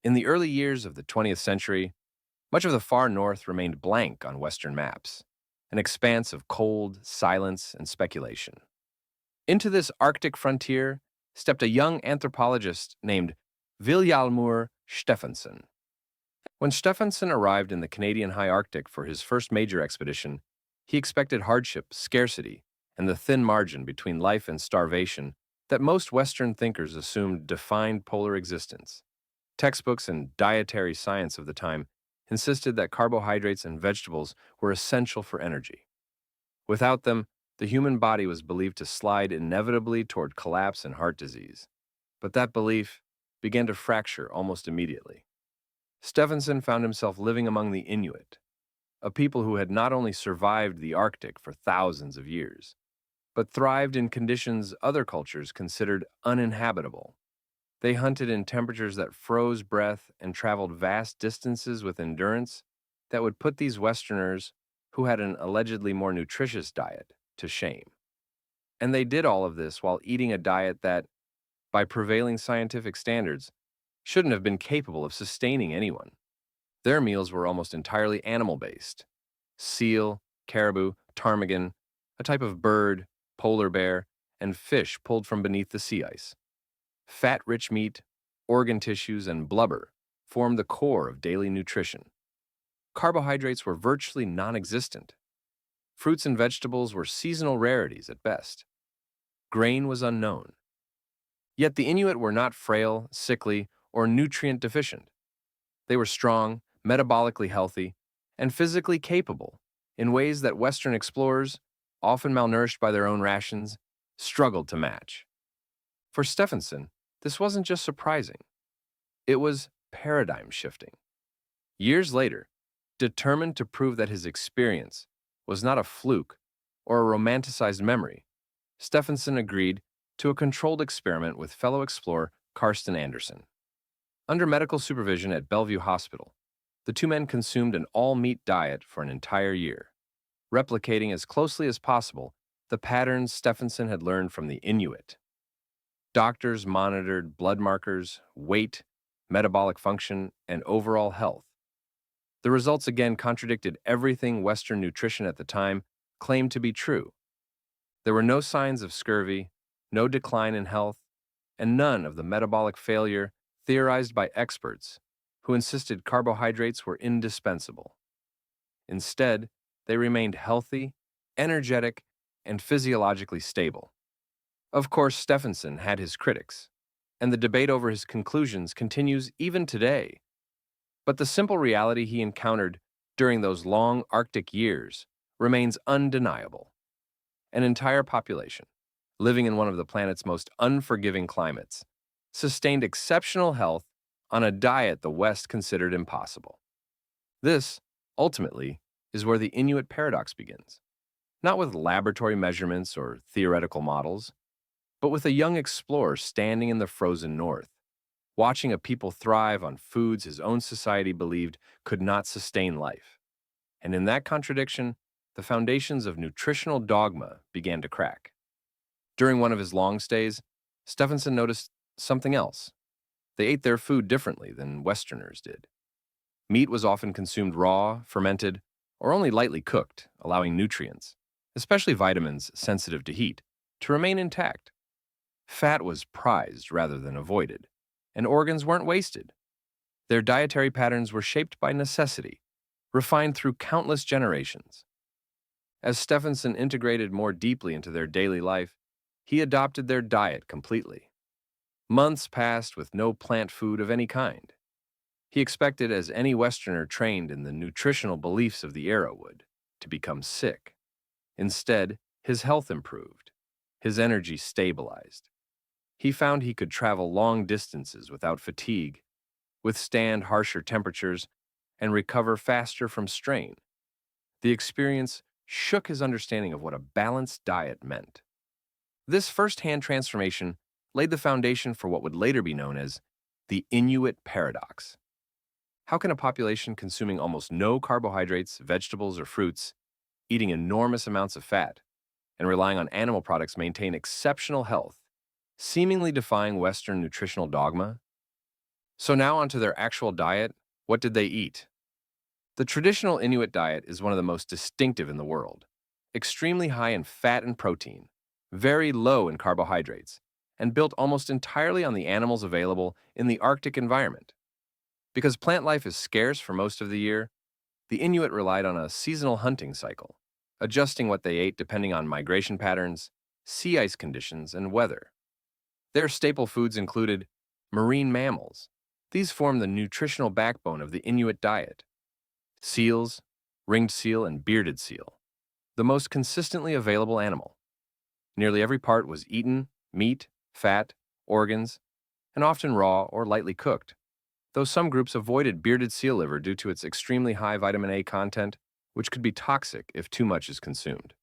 In the early years of the 20th century, much of the far north remained blank on Western maps, an expanse of cold, silence, and speculation. Into this Arctic frontier stepped a young anthropologist named Vilhjalmur Stefansson. When Stefansson arrived in the Canadian high Arctic for his first major expedition, he expected hardship, scarcity, and the thin margin between life and starvation that most Western thinkers assumed defined polar existence. Textbooks and dietary science of the time insisted that carbohydrates and vegetables were essential for energy. Without them, the human body was believed to slide inevitably toward collapse and heart disease. But that belief began to fracture almost immediately. Stefansson found himself living among the Inuit, a people who had not only survived the Arctic for thousands of years, but thrived in conditions other cultures considered uninhabitable. They hunted in temperatures that froze breath and traveled vast distances with endurance that would put these Westerners, who had an allegedly more nutritious diet, to shame. And they did all of this while eating a diet that, by prevailing scientific standards, shouldn't have been capable of sustaining anyone. Their meals were almost entirely animal-based. Seal, caribou, ptarmigan, a type of bird, polar bear, and fish pulled from beneath the sea ice. Fat-rich meat, organ tissues, and blubber formed the core of daily nutrition. Carbohydrates were virtually non-existent. Fruits and vegetables were seasonal rarities at best. Grain was unknown. Yet the Inuit were not frail, sickly, or nutrient deficient. They were strong, metabolically healthy, and physically capable in ways that Western explorers, often malnourished by their own rations, struggled to match. For Stefansson, this wasn't just surprising. It was paradigm shifting. Years later, determined to prove that his experience was not a fluke or a romanticized memory, Stefansson agreed to a controlled experiment with fellow explorer Karsten Andersen. Under medical supervision at Bellevue Hospital, the two men consumed an all-meat diet for an entire year, replicating as closely as possible the patterns Stefansson had learned from the Inuit. Doctors monitored blood markers, weight, metabolic function, and overall health. The results again contradicted everything Western nutrition at the time claimed to be true. There were no signs of scurvy, no decline in health, and none of the metabolic failure theorized by experts who insisted carbohydrates were indispensable. Instead, they remained healthy, energetic, and physiologically stable. Of course, Stefansson had his critics, and the debate over his conclusions continues even today. But the simple reality he encountered during those long Arctic years remains undeniable. An entire population, living in one of the planet's most unforgiving climates, sustained exceptional health on a diet the West considered impossible. This, ultimately, is where the Inuit paradox begins. Not with laboratory measurements or theoretical models, but with a young explorer standing in the frozen north, watching a people thrive on foods his own society believed could not sustain life. And in that contradiction, the foundations of nutritional dogma began to crack. During one of his long stays, Stefansson noticed something else. They ate their food differently than Westerners did. Meat was often consumed raw, fermented, or only lightly cooked, allowing nutrients, especially vitamins sensitive to heat, to remain intact. Fat was prized rather than avoided, and organs weren't wasted. Their dietary patterns were shaped by necessity, refined through countless generations. As Stefansson integrated more deeply into their daily life, he adopted their diet completely. Months passed with no plant food of any kind. He expected, as any Westerner trained in the nutritional beliefs of the era would, to become sick. Instead, his health improved. His energy stabilized. He found he could travel long distances without fatigue, withstand harsher temperatures, and recover faster from strain. The experience shook his understanding of what a balanced diet meant. This first-hand transformation laid the foundation for what would later be known as the Inuit paradox. How can a population consuming almost no carbohydrates, vegetables, or fruits, eating enormous amounts of fat, and relying on animal products maintain exceptional health, seemingly defying Western nutritional dogma? So now onto their actual diet. What did they eat? The traditional Inuit diet is one of the most distinctive in the world. Extremely high in fat and protein, very low in carbohydrates, and built almost entirely on the animals available in the Arctic environment. Because plant life is scarce for most of the year, the Inuit relied on a seasonal hunting cycle, adjusting what they ate depending on migration patterns, sea ice conditions, and weather. Their staple foods included marine mammals. These form the nutritional backbone of the Inuit diet. Seals, ringed seal, and bearded seal, the most consistently available animal. Nearly every part was eaten: meat, fat, organs, and often raw or lightly cooked, though some groups avoided bearded seal liver due to its extremely high vitamin A content, which could be toxic if too much is consumed.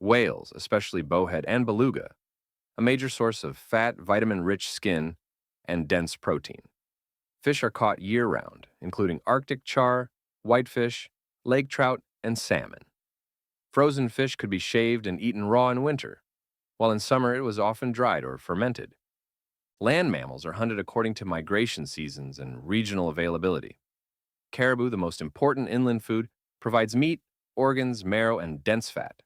Whales, especially bowhead and beluga, a major source of fat, vitamin-rich skin, and dense protein. Fish are caught year-round, including Arctic char, whitefish, lake trout, and salmon. Frozen fish could be shaved and eaten raw in winter, while in summer it was often dried or fermented. Land mammals are hunted according to migration seasons and regional availability. Caribou, the most important inland food, provides meat, organs, marrow, and dense fat.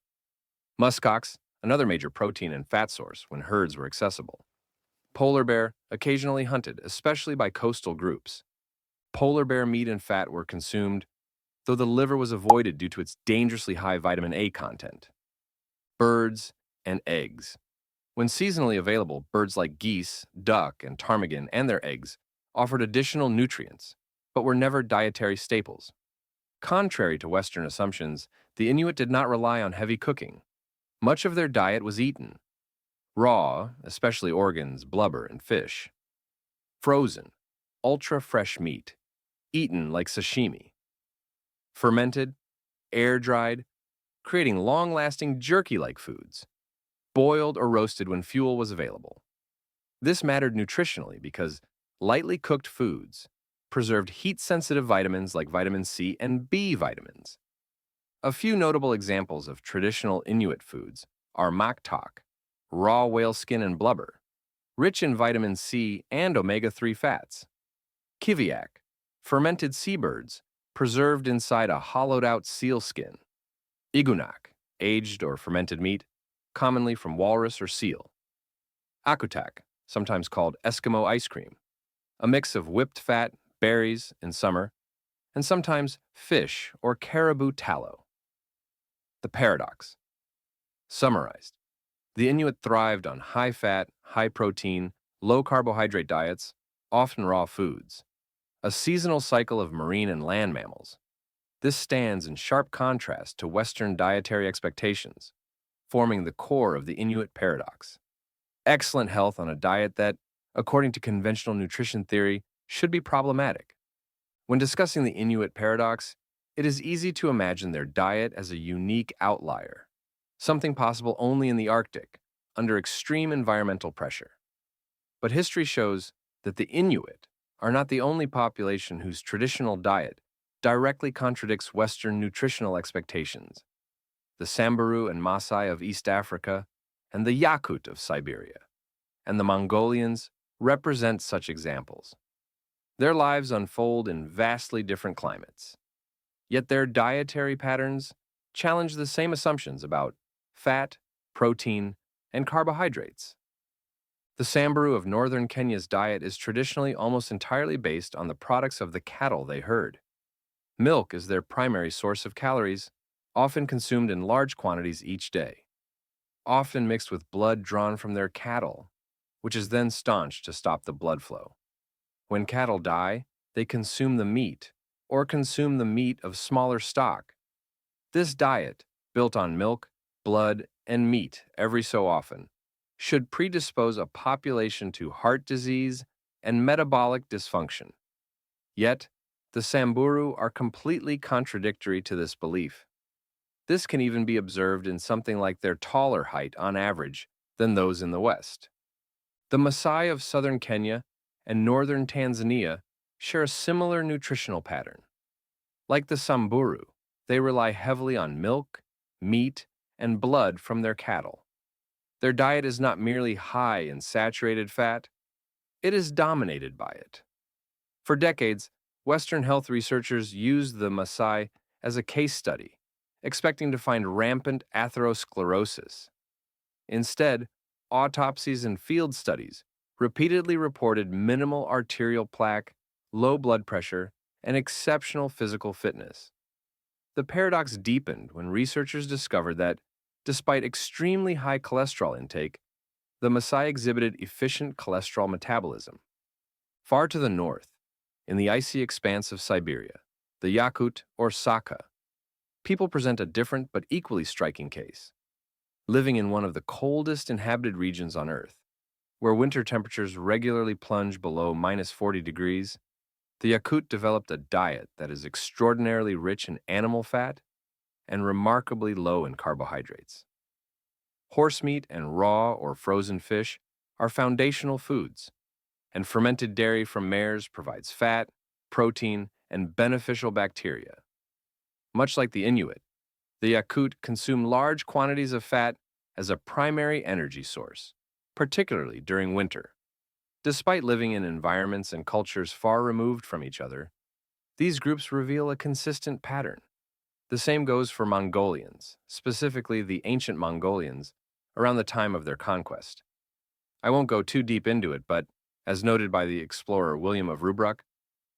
Muskox, another major protein and fat source when herds were accessible. Polar bear, occasionally hunted, especially by coastal groups. Polar bear meat and fat were consumed, though the liver was avoided due to its dangerously high vitamin A content. Birds and eggs. When seasonally available, birds like geese, duck, and ptarmigan and their eggs offered additional nutrients, but were never dietary staples. Contrary to Western assumptions, the Inuit did not rely on heavy cooking. Much of their diet was eaten. Raw, especially organs, blubber, and fish. Frozen, ultra-fresh meat, eaten like sashimi. Fermented, air-dried, creating long-lasting jerky-like foods. Boiled or roasted when fuel was available. This mattered nutritionally because lightly cooked foods preserved heat-sensitive vitamins like vitamin C and B vitamins. A few notable examples of traditional Inuit foods are maktak, raw whale skin and blubber, rich in vitamin C and omega-3 fats. Kiviak, fermented seabirds, preserved inside a hollowed-out seal skin. Igunak, aged or fermented meat, commonly from walrus or seal. Akutak, sometimes called Eskimo ice cream, a mix of whipped fat, berries in summer, and sometimes fish or caribou tallow. The paradox. Summarized, the Inuit thrived on high-fat, high-protein, low-carbohydrate diets, often raw foods, a seasonal cycle of marine and land mammals. This stands in sharp contrast to Western dietary expectations, forming the core of the Inuit paradox. Excellent health on a diet that, according to conventional nutrition theory, should be problematic. When discussing the Inuit paradox, it is easy to imagine their diet as a unique outlier, something possible only in the Arctic, under extreme environmental pressure. But history shows that the Inuit are not the only population whose traditional diet directly contradicts Western nutritional expectations. The Samburu and Maasai of East Africa, and the Yakut of Siberia, and the Mongolians represent such examples. Their lives unfold in vastly different climates. Yet their dietary patterns challenge the same assumptions about fat, protein, and carbohydrates. The Samburu of northern Kenya's diet is traditionally almost entirely based on the products of the cattle they herd. Milk is their primary source of calories, often consumed in large quantities each day, often mixed with blood drawn from their cattle, which is then staunched to stop the blood flow. When cattle die, they consume the meat, or consume the meat of smaller stock. This diet, built on milk, blood, and meat every so often, should predispose a population to heart disease and metabolic dysfunction. Yet, the Samburu are completely contradictory to this belief. This can even be observed in something like their taller height on average than those in the West. The Maasai of southern Kenya and northern Tanzania share a similar nutritional pattern. Like the Samburu, they rely heavily on milk, meat, and blood from their cattle. Their diet is not merely high in saturated fat, it is dominated by it. For decades, Western health researchers used the Maasai as a case study, expecting to find rampant atherosclerosis. Instead, autopsies and field studies repeatedly reported minimal arterial plaque, low blood pressure, and exceptional physical fitness. The paradox deepened when researchers discovered that, despite extremely high cholesterol intake, the Maasai exhibited efficient cholesterol metabolism. Far to the north, in the icy expanse of Siberia, the Yakut or Saka, people present a different but equally striking case. Living in one of the coldest inhabited regions on Earth, where winter temperatures regularly plunge below -40 degrees, the Yakut developed a diet that is extraordinarily rich in animal fat and remarkably low in carbohydrates. Horse meat and raw or frozen fish are foundational foods, and fermented dairy from mares provides fat, protein, and beneficial bacteria. Much like the Inuit, the Yakut consume large quantities of fat as a primary energy source, particularly during winter. Despite living in environments and cultures far removed from each other, these groups reveal a consistent pattern. The same goes for Mongolians, specifically the ancient Mongolians, around the time of their conquest. I won't go too deep into it, but, as noted by the explorer William of Rubruck,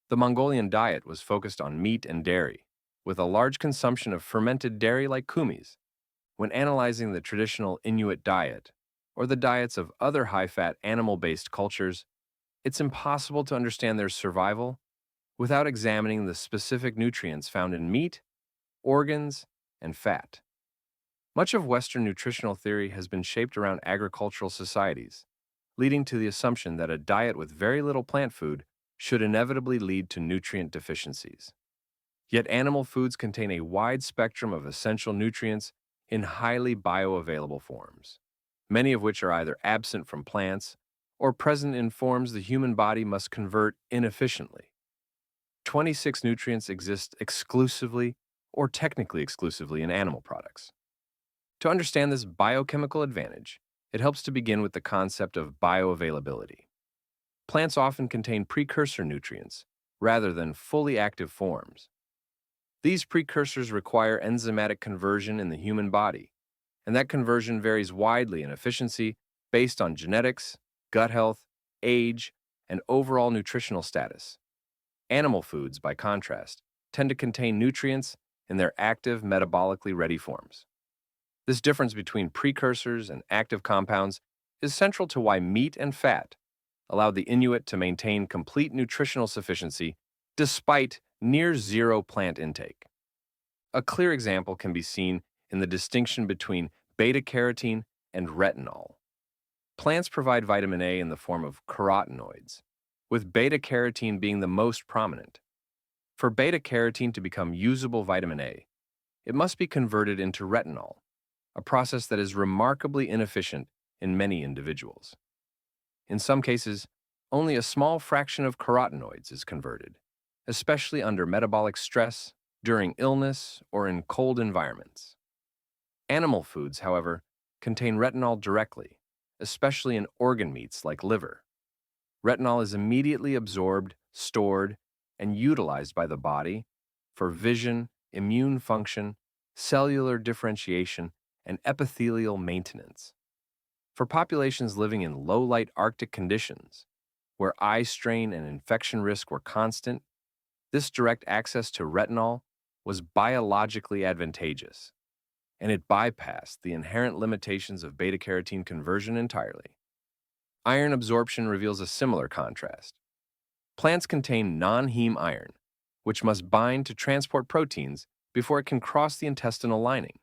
the Mongolian diet was focused on meat and dairy, with a large consumption of fermented dairy like kumis. When analyzing the traditional Inuit diet, or the diets of other high-fat animal-based cultures, it's impossible to understand their survival without examining the specific nutrients found in meat, organs, and fat. Much of Western nutritional theory has been shaped around agricultural societies, leading to the assumption that a diet with very little plant food should inevitably lead to nutrient deficiencies. Yet animal foods contain a wide spectrum of essential nutrients in highly bioavailable forms, many of which are either absent from plants or present in forms the human body must convert inefficiently. 26 nutrients exist exclusively or technically exclusively in animal products. To understand this biochemical advantage, it helps to begin with the concept of bioavailability. Plants often contain precursor nutrients rather than fully active forms. These precursors require enzymatic conversion in the human body, and that conversion varies widely in efficiency based on genetics, gut health, age, and overall nutritional status. Animal foods, by contrast, tend to contain nutrients in their active, metabolically ready forms. This difference between precursors and active compounds is central to why meat and fat allowed the Inuit to maintain complete nutritional sufficiency despite near zero plant intake. A clear example can be seen in the distinction between beta-carotene and retinol. Plants provide vitamin A in the form of carotenoids, with beta-carotene being the most prominent. For beta-carotene to become usable vitamin A, it must be converted into retinol, a process that is remarkably inefficient in many individuals. In some cases, only a small fraction of carotenoids is converted, especially under metabolic stress, during illness, or in cold environments. Animal foods, however, contain retinol directly, especially in organ meats like liver. Retinol is immediately absorbed, stored, and utilized by the body for vision, immune function, cellular differentiation, and epithelial maintenance. For populations living in low-light Arctic conditions, where eye strain and infection risk were constant, this direct access to retinol was biologically advantageous, and it bypassed the inherent limitations of beta-carotene conversion entirely. Iron absorption reveals a similar contrast. Plants contain non-heme iron, which must bind to transport proteins before it can cross the intestinal lining.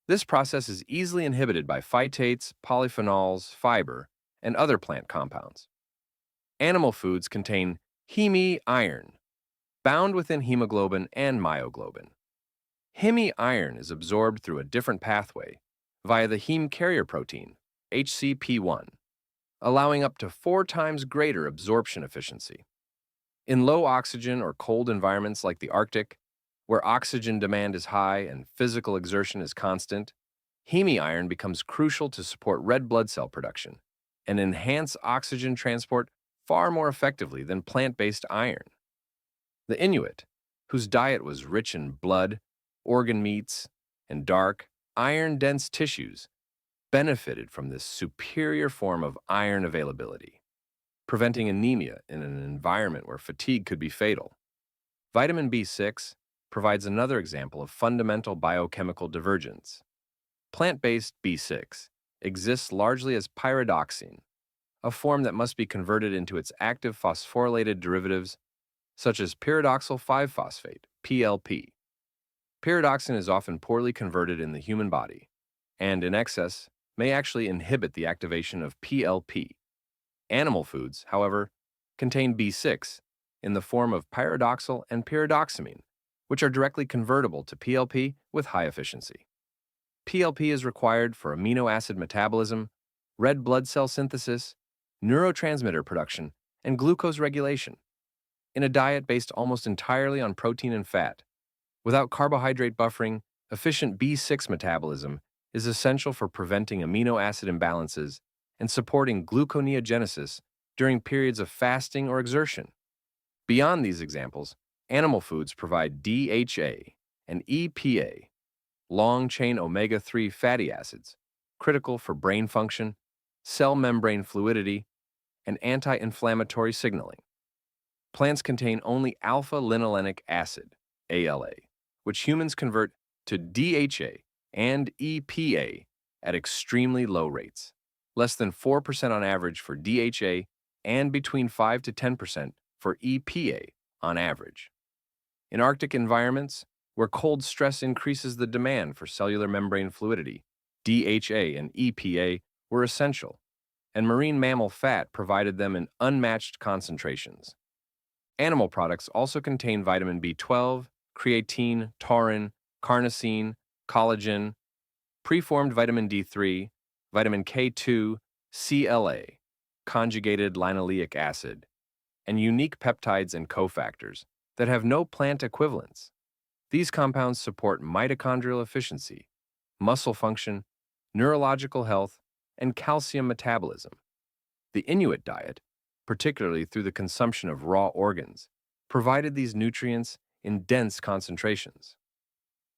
This process is easily inhibited by phytates, polyphenols, fiber, and other plant compounds. Animal foods contain heme iron, bound within hemoglobin and myoglobin. Heme iron is absorbed through a different pathway via the heme carrier protein, HCP1, allowing up to 4 times greater absorption efficiency. In low oxygen or cold environments like the Arctic, where oxygen demand is high and physical exertion is constant, heme iron becomes crucial to support red blood cell production and enhance oxygen transport far more effectively than plant-based iron. The Inuit, whose diet was rich in blood, organ meats, and dark, iron-dense tissues, benefited from this superior form of iron availability, preventing anemia in an environment where fatigue could be fatal. Vitamin B6 provides another example of fundamental biochemical divergence. Plant-based B6 exists largely as pyridoxine, a form that must be converted into its active phosphorylated derivatives such as pyridoxal 5-phosphate, PLP. Pyridoxine is often poorly converted in the human body, and in excess may actually inhibit the activation of PLP. Animal foods, however, contain B6 in the form of pyridoxal and pyridoxamine, which are directly convertible to PLP with high efficiency. PLP is required for amino acid metabolism, red blood cell synthesis, neurotransmitter production, and glucose regulation. In a diet based almost entirely on protein and fat, without carbohydrate buffering, efficient B6 metabolism is essential for preventing amino acid imbalances and supporting gluconeogenesis during periods of fasting or exertion. Beyond these examples, animal foods provide DHA and EPA, long-chain omega-3 fatty acids, critical for brain function, cell membrane fluidity, and anti-inflammatory signaling. Plants contain only alpha-linolenic acid, ALA, which humans convert to DHA and EPA at extremely low rates, less than 4% on average for DHA and between 5 to 10% for EPA on average. In Arctic environments, where cold stress increases the demand for cellular membrane fluidity, DHA and EPA were essential, and marine mammal fat provided them in unmatched concentrations. Animal products also contain vitamin B12, creatine, taurine, carnosine, collagen, preformed vitamin D3, vitamin K2, CLA, conjugated linoleic acid, and unique peptides and cofactors that have no plant equivalents. These compounds support mitochondrial efficiency, muscle function, neurological health, and calcium metabolism. The Inuit diet, particularly through the consumption of raw organs, provided these nutrients in dense concentrations.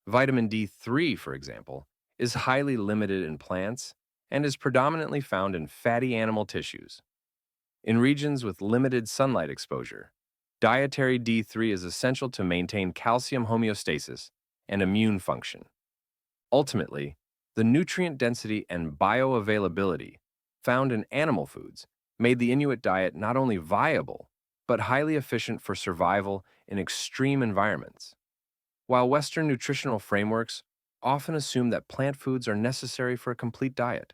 Vitamin D3, for example, is highly limited in plants and is predominantly found in fatty animal tissues. In regions with limited sunlight exposure, dietary D3 is essential to maintain calcium homeostasis and immune function. Ultimately, the nutrient density and bioavailability found in animal foods made the Inuit diet not only viable, but highly efficient for survival in extreme environments. While Western nutritional frameworks often assume that plant foods are necessary for a complete diet,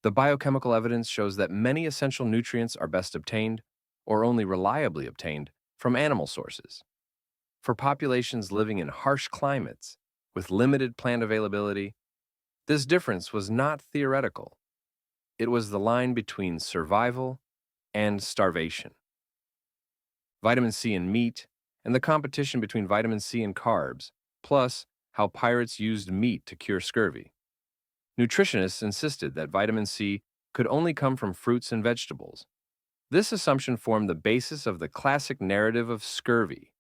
the biochemical evidence shows that many essential nutrients are best obtained, or only reliably obtained, from animal sources. For populations living in harsh climates with limited plant availability, this difference was not theoretical. It was the line between survival and starvation. Vitamin C in meat, and the competition between vitamin C and carbs, plus how pirates used meat to cure scurvy. Nutritionists insisted that vitamin C could only come from fruits and vegetables. This assumption formed the basis of the classic narrative of scurvy: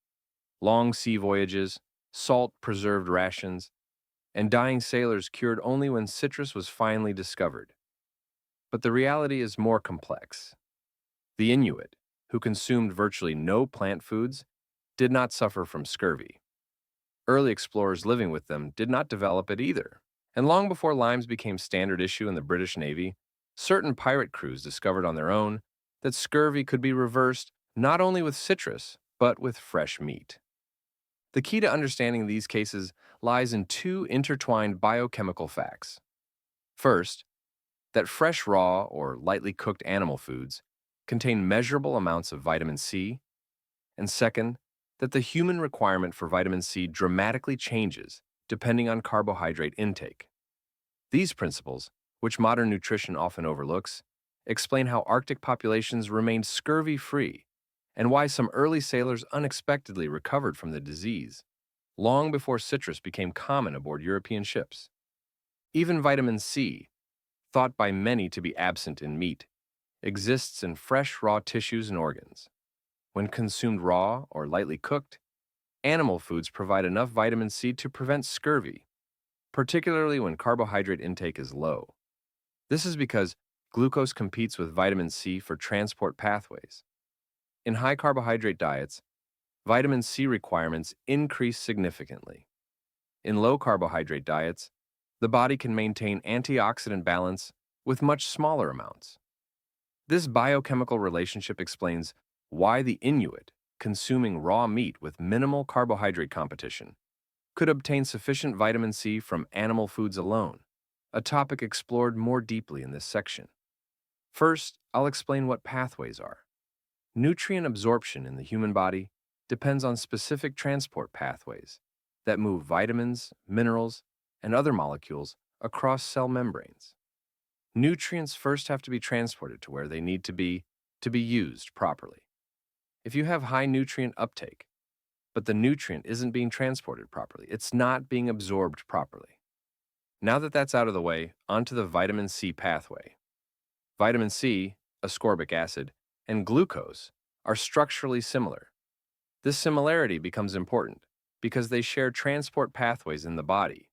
long sea voyages, salt-preserved rations, and dying sailors cured only when citrus was finally discovered. But the reality is more complex. The Inuit, who consumed virtually no plant foods, did not suffer from scurvy. Early explorers living with them did not develop it either. And long before limes became standard issue in the British Navy, certain pirate crews discovered on their own that scurvy could be reversed not only with citrus, but with fresh meat. The key to understanding these cases lies in two intertwined biochemical facts. First, that fresh raw or lightly cooked animal foods contain measurable amounts of vitamin C, and second, that the human requirement for vitamin C dramatically changes depending on carbohydrate intake. These principles, which modern nutrition often overlooks, explain how Arctic populations remained scurvy-free and why some early sailors unexpectedly recovered from the disease, long before citrus became common aboard European ships. Even vitamin C, thought by many to be absent in meat, exists in fresh, raw tissues and organs. When consumed raw or lightly cooked, animal foods provide enough vitamin C to prevent scurvy, particularly when carbohydrate intake is low. This is because glucose competes with vitamin C for transport pathways. In high carbohydrate diets, vitamin C requirements increase significantly. In low carbohydrate diets, the body can maintain antioxidant balance with much smaller amounts. This biochemical relationship explains why the Inuit, consuming raw meat with minimal carbohydrate competition, could obtain sufficient vitamin C from animal foods alone, a topic explored more deeply in this section. First, I'll explain what pathways are. Nutrient absorption in the human body depends on specific transport pathways that move vitamins, minerals, and other molecules across cell membranes. Nutrients first have to be transported to where they need to be used properly. If you have high nutrient uptake, but the nutrient isn't being transported properly, it's not being absorbed properly. Now that that's out of the way, onto the vitamin C pathway. Vitamin C, ascorbic acid, and glucose are structurally similar. This similarity becomes important because they share transport pathways in the body.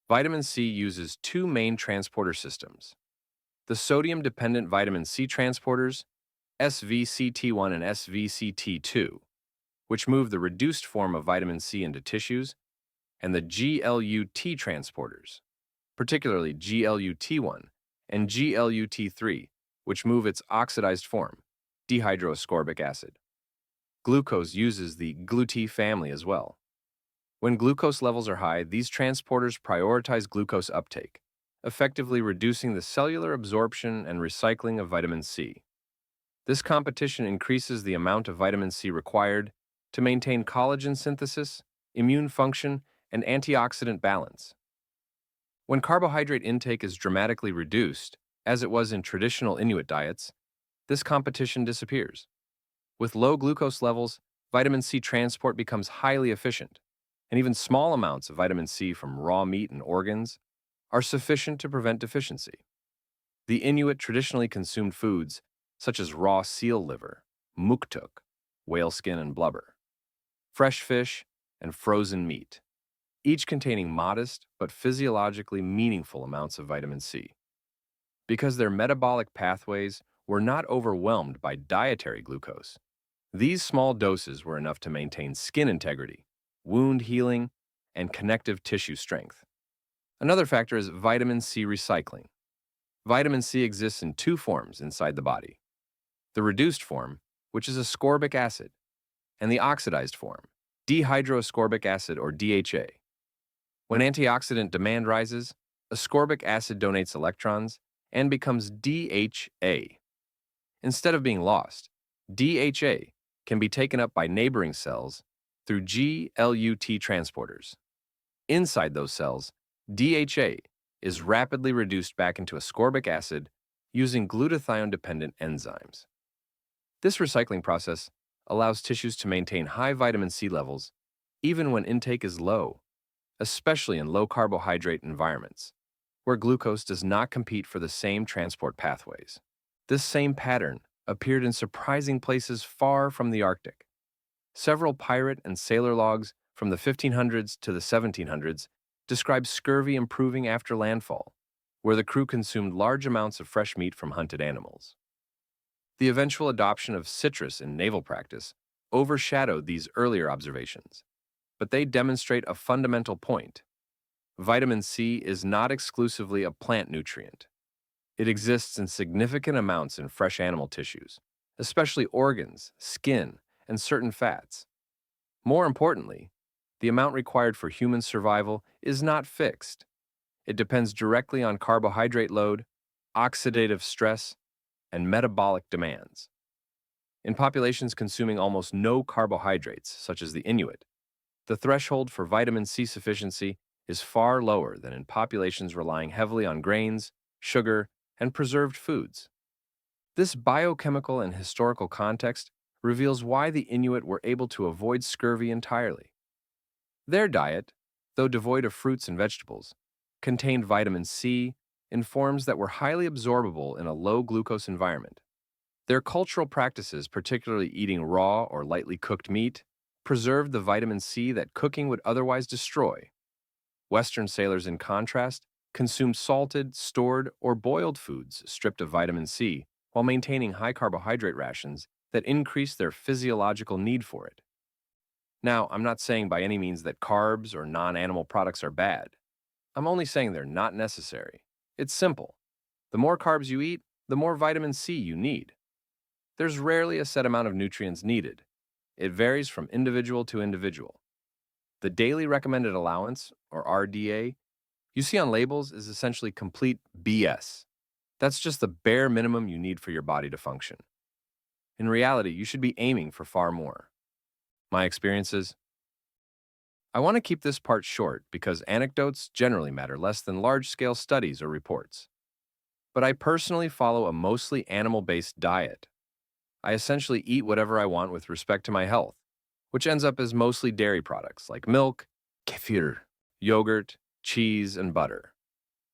Vitamin C uses two main transporter systems: the sodium-dependent vitamin C transporters, SVCT1 and SVCT2, which move the reduced form of vitamin C into tissues, and the GLUT transporters, particularly GLUT1 and GLUT3, which move its oxidized form, dehydroascorbic acid. Glucose uses the GLUT family as well. When glucose levels are high, these transporters prioritize glucose uptake, effectively reducing the cellular absorption and recycling of vitamin C. This competition increases the amount of vitamin C required to maintain collagen synthesis, immune function, and antioxidant balance. When carbohydrate intake is dramatically reduced, as it was in traditional Inuit diets, this competition disappears. With low glucose levels, vitamin C transport becomes highly efficient, and even small amounts of vitamin C from raw meat and organs are sufficient to prevent deficiency. The Inuit traditionally consumed foods such as raw seal liver, muktuk, whale skin and blubber, fresh fish, and frozen meat, each containing modest but physiologically meaningful amounts of vitamin C. Because their metabolic pathways were not overwhelmed by dietary glucose, these small doses were enough to maintain skin integrity, wound healing, and connective tissue strength. Another factor is vitamin C recycling. Vitamin C exists in two forms inside the body: the reduced form, which is ascorbic acid, and the oxidized form, dehydroascorbic acid or DHA. When antioxidant demand rises, ascorbic acid donates electrons and becomes DHA. Instead of being lost, DHA can be taken up by neighboring cells through GLUT transporters. Inside those cells, DHA is rapidly reduced back into ascorbic acid using glutathione-dependent enzymes. This recycling process allows tissues to maintain high vitamin C levels even when intake is low, especially in low-carbohydrate environments, where glucose does not compete for the same transport pathways. This same pattern appeared in surprising places far from the Arctic. Several pirate and sailor logs from the 1500s to the 1700s describe scurvy improving after landfall, where the crew consumed large amounts of fresh meat from hunted animals. The eventual adoption of citrus in naval practice overshadowed these earlier observations, but they demonstrate a fundamental point. Vitamin C is not exclusively a plant nutrient. It exists in significant amounts in fresh animal tissues, especially organs, skin, and certain fats. More importantly, the amount required for human survival is not fixed. It depends directly on carbohydrate load, oxidative stress, and metabolic demands. In populations consuming almost no carbohydrates, such as the Inuit, the threshold for vitamin C sufficiency is far lower than in populations relying heavily on grains, sugar, and preserved foods. This biochemical and historical context reveals why the Inuit were able to avoid scurvy entirely. Their diet, though devoid of fruits and vegetables, contained vitamin C in forms that were highly absorbable in a low-glucose environment. Their cultural practices, particularly eating raw or lightly cooked meat, preserved the vitamin C that cooking would otherwise destroy. Western sailors, in contrast, consumed salted, stored, or boiled foods stripped of vitamin C while maintaining high carbohydrate rations that increased their physiological need for it. Now, I'm not saying by any means that carbs or non animal products are bad. I'm only saying they're not necessary. It's simple. The more carbs you eat, the more vitamin C you need. There's rarely a set amount of nutrients needed. It varies from individual to individual. The daily recommended allowance, or RDA, you see on labels is essentially complete BS. That's just the bare minimum you need for your body to function. In reality, you should be aiming for far more. My experiences? I want to keep this part short because anecdotes generally matter less than large-scale studies or reports. But I personally follow a mostly animal-based diet. I essentially eat whatever I want with respect to my health, which ends up as mostly dairy products like milk, kefir, yogurt, cheese, and butter.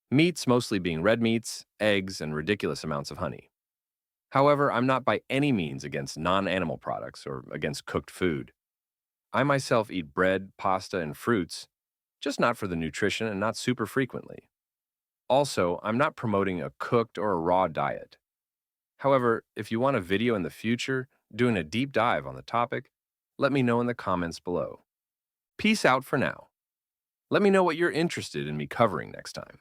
Meats mostly being red meats, eggs, and ridiculous amounts of honey. However, I'm not by any means against non-animal products or against cooked food. I myself eat bread, pasta, and fruits, just not for the nutrition and not super frequently. Also, I'm not promoting a cooked or a raw diet. However, if you want a video in the future doing a deep dive on the topic, let me know in the comments below. Peace out for now. Let me know what you're interested in me covering next time.